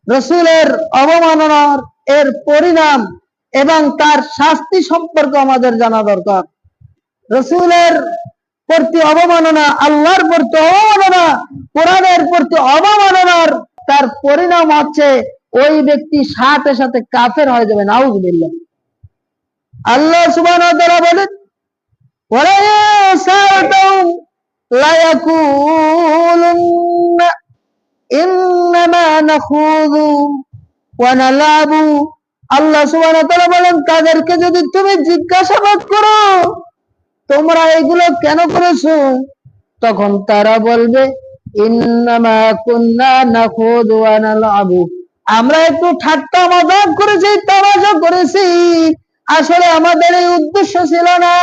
রসুলের অবমাননার এর পরিণাম এবং তার শাস্তি সম্পর্কে আমাদের জানা দরকার। রসুলের প্রতি অবমাননা, আল্লাহর প্রতি অবমাননা, কোরআনের প্রতি অবমাননার তার পরিণাম হচ্ছে ওই ব্যক্তি সাথে সাথে কাফের হয়ে যাবে। নাউযুবিল্লাহ। আল্লাহ সুবহানাহু ওয়া তাআলা বলেন, ওয়ালা ইয়াসালুম লা ইয়াকুলুন্না ইন্নামা নাখুযু ওয়া নালাবু। আল্লাহ সুবহানাহু ওয়া তাআলা বলেন, তাদেরকে যদি তুমি জিজ্ঞাসাবাদ করো তোমরা এগুলো কেন করেছো, তখন তারা বলবে ইন্নামা কুন্না নাখুযু ওয়া নালাবু, আমরা একটু ঠাট্টা মজাক করেছি, তামাশা করেছি, আসলে আমাদের এই উদ্দেশ্য ছিল না।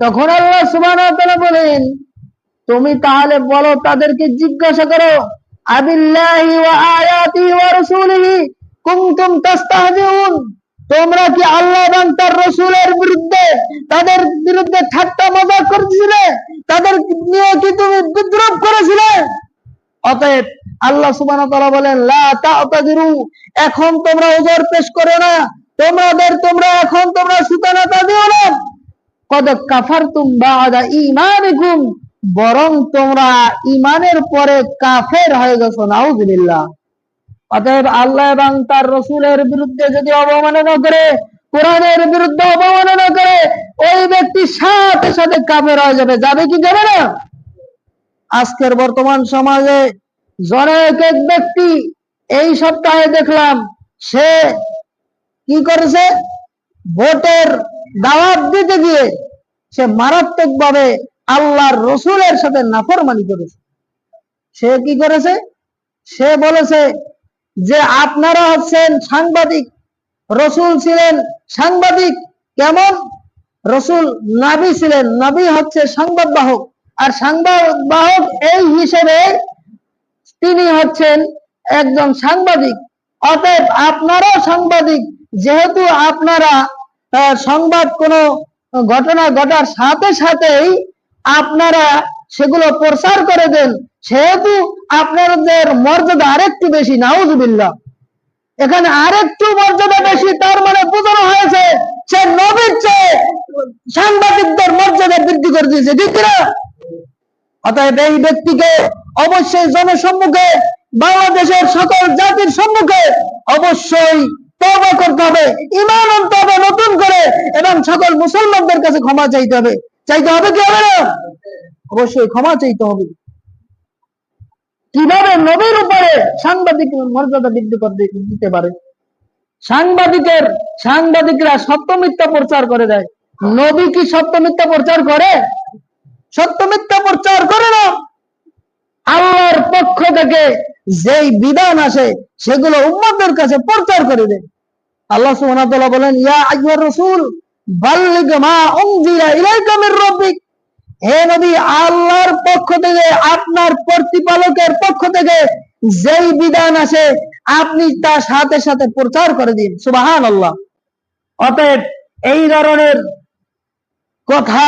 তখন আল্লাহ সুবহানাহু ওয়া তাআলা বলেন, তুমি তাহলে বলো, তাদেরকে জিজ্ঞাসা করো, আবিল্লাহি ওয়া আয়াতিহি ওয়া রাসূলিহি কুনতুম তাস্তাহজিউন, তোমরা কি আল্লাহ এবং তার রাসূলের বিরুদ্ধে, তাদের বিরুদ্ধে ঠাট্টা মজাক করেছিলে, তাদের নিয়ে কি তুমি বিদ্রূপ করেছিলে? অতএব আল্লাহ সুবহানাহু ওয়া তাআলা বলেন, লা তা'তাযিরু, এখন তোমরা ওযর পেশ করো না, তোমরা এখন সুতানাতা দিও না, কদ কাফারতুম বা'দা ঈমানিকুম, বরং তোমরা ঈমানের পরে কাফের হয়ে গেছো। নাউযুবিল্লাহ। অতএব আল্লাহ এবং তার রাসূলের বিরুদ্ধে যদি অবমাননা করে, কোরআনের বিরুদ্ধে অবমাননা করে, ওই ব্যক্তি সাথে সাথে কাফের হয়ে যাবে। যাবে কি যাবে না? আজকের বর্তমান সমাজে জনৈক এক ব্যক্তি, এই সপ্তাহে দেখলাম, সে কি করেছে, ভোটের দাওয়াত দিতে গিয়ে সে মারাত্মক ভাবে আল্লাহর রসুলের সাথে নাফরমানি করেছে। সে কি করেছে, সে বলেছে যে আপনারা হচ্ছেন সাংবাদিক, রসুল ছিলেন সাংবাদিক। কেমন? রসুল নবী ছিলেন, নবী হচ্ছে সংবাদ বাহক, আর সংবাদ বাহক এই হিসেবে তিনি হচ্ছেন একজন সাংবাদিক। অতএব আপনারাও সাংবাদিক, যেহেতু আপনারা সংবাদ কোনো ঘটনা ঘটার সাথে সাথেই আপনারা সেগুলো প্রচার করে দেন, সেহেতু আপনাদের মর্যাদা আরেকটু বেশি। নাউযুবিল্লাহ। এখানে আরেকটু মর্যাদা বেশি, তার মানে বোঝানো হয়েছে সে নবীর চেয়ে সাংবাদিকদের মর্যাদা বৃদ্ধি করে দিয়েছে, ঠিক না? অতএব এই ব্যক্তিকে অবশ্যই জনসম্মুখে, বাংলাদেশের সকল জাতির সম্মুখে অবশ্যই তওবা করতে হবে, ঈমান আনতে হবে নতুন করে, এবং সকল মুসলমানদের কাছে ক্ষমা চাইতে হবে। চাইতে হবে কি হবে না? অবশ্যই ক্ষমা চাইতে হবে। কিভাবে নবীর উপরে সাংবাদিক মর্যাদা বৃদ্ধি করতে দিতে পারে? সাংবাদিকরা সত্য মিথ্যা প্রচার করে দেয়। নবী কি সত্য মিথ্যা প্রচার করে? সত্য মিথ্যা প্রচার করে না। আল্লাহর পক্ষ থেকে যেই বিধান আসে সেগুলো উম্মতের কাছে প্রচার করে দেয়। আল্লাহ সুবহানাহু ওয়া তাআলা বলেন, ইয়া আইয়ুহার রাসূল বাল্লিগ মা উনজিলা ইলাইকা মির রাব্বিক, হে নবী, আল্লাহর পক্ষ থেকে, আপনার প্রতিপালকের পক্ষ থেকে যেই বিধান আসে আপনি তা সাথে সাথে প্রচার করে দিন। সুবহানাল্লাহ। অতএব এই ধরনের কথা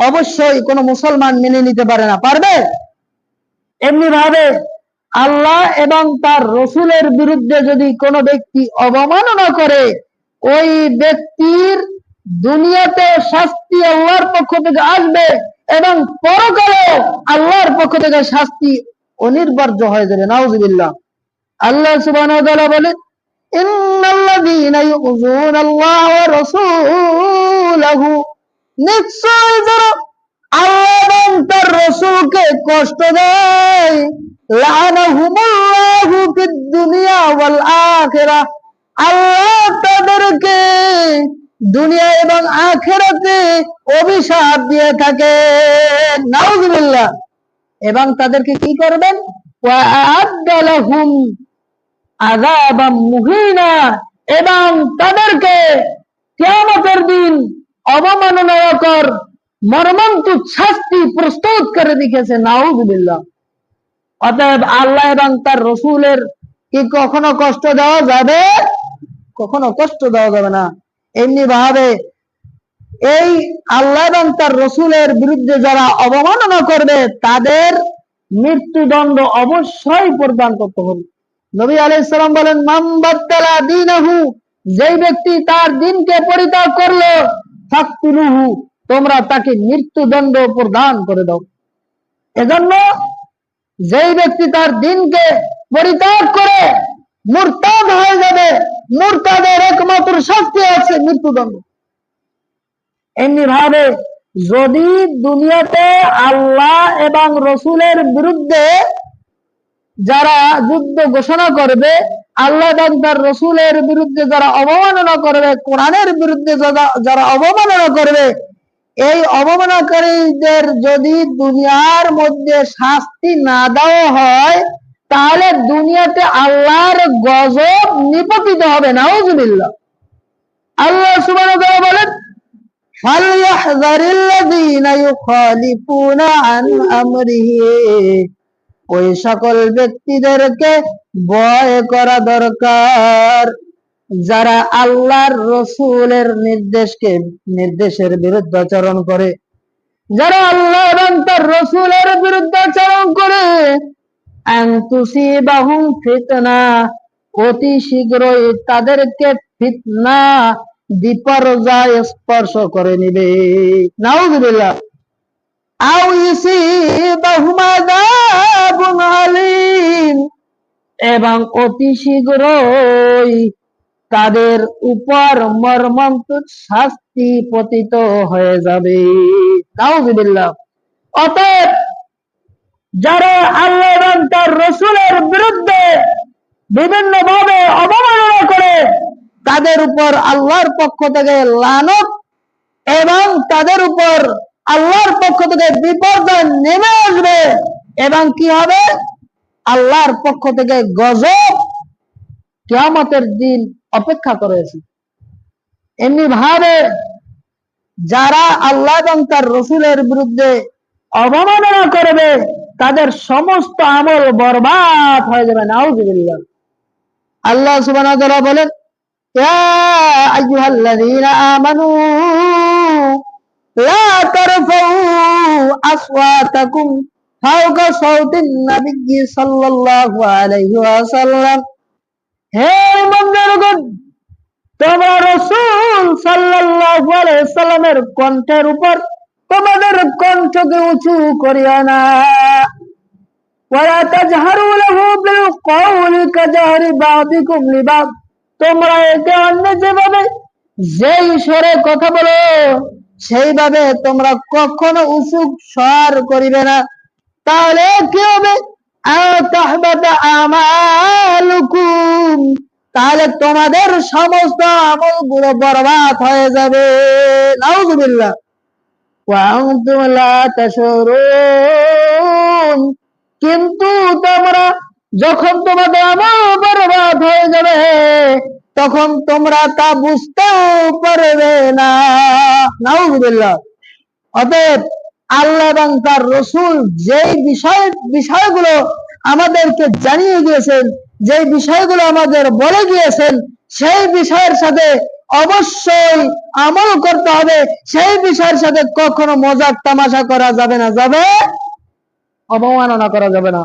অবশ্যই কোন মুসলমান মেনে নিতে পারে না। পারবে? এমনি ভাবে আল্লাহ এবং তার রসুলের বিরুদ্ধে যদি কোনো ব্যক্তি অবমাননা করে, ওই ব্যক্তির দুনিয়াতে শাস্তি আল্লাহর পক্ষ থেকে আসবে এবং পরকালে আল্লাহর পক্ষ থেকে শাস্তি অনিবার্য হয়ে যাবে। নাউযুবিল্লাহ। আল্লাহ সুবহানাহু ওয়া তাআলা বলেন, ইন্নাল্লাযীনা ইউযুনাল্লাহ ওয়া রাসূলাহু, নিশ্চয় যারা আল্লাহ এবং তার রাসূলকে কষ্ট দেয়, লাআনাহুমুল্লাহু ফিদ দুনিয়া ওয়াল আখিরাহ, আল্লাহ তাদেরকে দুনিয়া এবং আখিরাতে অভিশাপ দিয়ে থাকে। নাউযুবিল্লাহ। এবং তাদেরকে কি করবেন? ওয়া আ'আদ্দা লাহুম আযাবাম মুহিনা, এবং তাদেরকে কিয়ামতের দিন অবমাননাকর মর্মন্তুদ শাস্তি প্রস্তুত করে রেখেছে। নাউযুবিল্লাহ। অতএব আল্লাহ এবং তার রসুলের কি কখনো কষ্ট দেওয়া যাবে? কখনো কষ্ট দেওয়া যাবে না। এমনি ভাবে এই আল্লাহ এবং তার রসুলের বিরুদ্ধে যারা অবমাননা করবে তাদের মৃত্যুদণ্ড অবশ্যই প্রদান করতে হবে। নবী আলাইহিস সালাম বলেন, মান বাদদালা দীনাহু, যেই ব্যক্তি তার দ্বীনকে পরিত্যাগ করলো, ফাকতুলুহু, তোমরা তাকে মৃত্যুদণ্ড প্রদান করে দাও। এজন্য যেই ব্যক্তি তার দ্বীনকে পরিত্যাগ করে মুরতাদ হয়ে যাবে, মুরতাদের একমাত্র শাস্তি আছে মৃত্যুদণ্ড। এমনি ভাবে যদি দুনিয়াতে আল্লাহ এবং রসুলের বিরুদ্ধে যারা যুদ্ধ ঘোষণা করবে, আল্লাহ এবং তার রসুলের বিরুদ্ধে যারা অবমাননা করবে, কোরআনের বিরুদ্ধে যারা অবমাননা করবে, এই অবমাননাকারীদের যদি দুনিয়ার মধ্যে শাস্তি না দেওয়া হয়, তাহলে দুনিয়াতে আল্লাহর গজব নিপতিত হবে। নাউজুবিল্লাহ। আল্লাহ সুবহানাহু ওয়া তাআলা বলেন, ফালইয়াহযারিল্লাযীনা ইউখালিফুনা আন আমরিহি, ওই সকল ব্যক্তিদেরকে ভয় করা দরকার যারা আল্লাহর রসুলের নির্দেশের বিরুদ্ধাচরণ করে, যারা আল্লাহ এবং তার রসুলের বিরুদ্ধাচরণ করে, আন তুসিবাহুম ফিতনা, অতি শীঘ্রই তাদেরকে ফিতনা বিপর্যয় স্পর্শ করে নিবে। নাউযুবিল্লাহ। আও ইউসিবাহুম আযাবুন আলীম, এবং অতি শীঘ্রই তাদের উপর মর্মন্তুদ শাস্তি পতিত হয়ে যাবে। নাউযুবিল্লাহ। অতএব যারা আল্লাহ এবং তার রসুলের বিরুদ্ধে বিভিন্ন ভাবে অবমাননা করে, তাদের উপর আল্লাহর পক্ষ থেকে লানত এবং তাদের উপর আল্লাহর পক্ষ থেকে বিপর্যয় নেমে আসবে, এবং কি হবে? আল্লাহর পক্ষ থেকে গজব কিয়ামতের দিন অপেক্ষা করেছে। এমনি ভাবে যারা আল্লাহ এবং তার রসুলের বিরুদ্ধে অবমাননা করবে, তাদের সমস্ত আমল বরবাদ হয়ে যাবে। নাউযুবিল্লাহ। আল্লাহ সুবহানাহু ওয়া তাআলা বলেন, ইয়া আইয়ুহাল্লাযীনা আমানু লা তারফাউ আসওয়াতাকুম ফাওকা সাওতিন নাবিয়্যি সাল্লাল্লাহু আলাইহি ওয়াসাল্লাম, হে ঈমানদারগণ, তোমরা রাসূল সাল্লাল্লাহু আলাইহি ওয়াসাল্লামের কণ্ঠের উপর তোমাদের কণ্ঠকে উঁচু করিও না। ওয়ালা তাজহারু লাহু বিল কওলি কাজহারি বা'দিকুম লিবা'দ, তোমরা একে অন্য যেই স্বরে কথা বলো, সেইভাবে তোমরা কখনো উঁচু স্বর করিবে না, তাহলে কি হবে? তাহবাতা আমালুকুম, তাহলে তোমাদের সমস্ত আমলগুলো বরবাদ হয়ে যাবে। নাউযুবিল্লাহ। ওয়া আনতুম লা তাশউরুন, কিন্তু তোমরা যখন তোমাদের আমল বরবাদ হয়ে যাবে, তখন তোমরা তা বুঝতেও পারবে না। নাউযুবিল্লাহ। অতএব আল্লাহ এবং তার রসুল যেই বিষয়গুলো আমাদেরকে জানিয়ে দিয়েছেন, যেই বিষয়গুলো আমাদের বলে গিয়েছেন, সেই বিষয়ের সাথে অবশ্যই আমল করতে হবে। সেই বিষয়ের সাথে কখনো মজাক তামাশা করা যাবে না, অবমাননা করা যাবে না।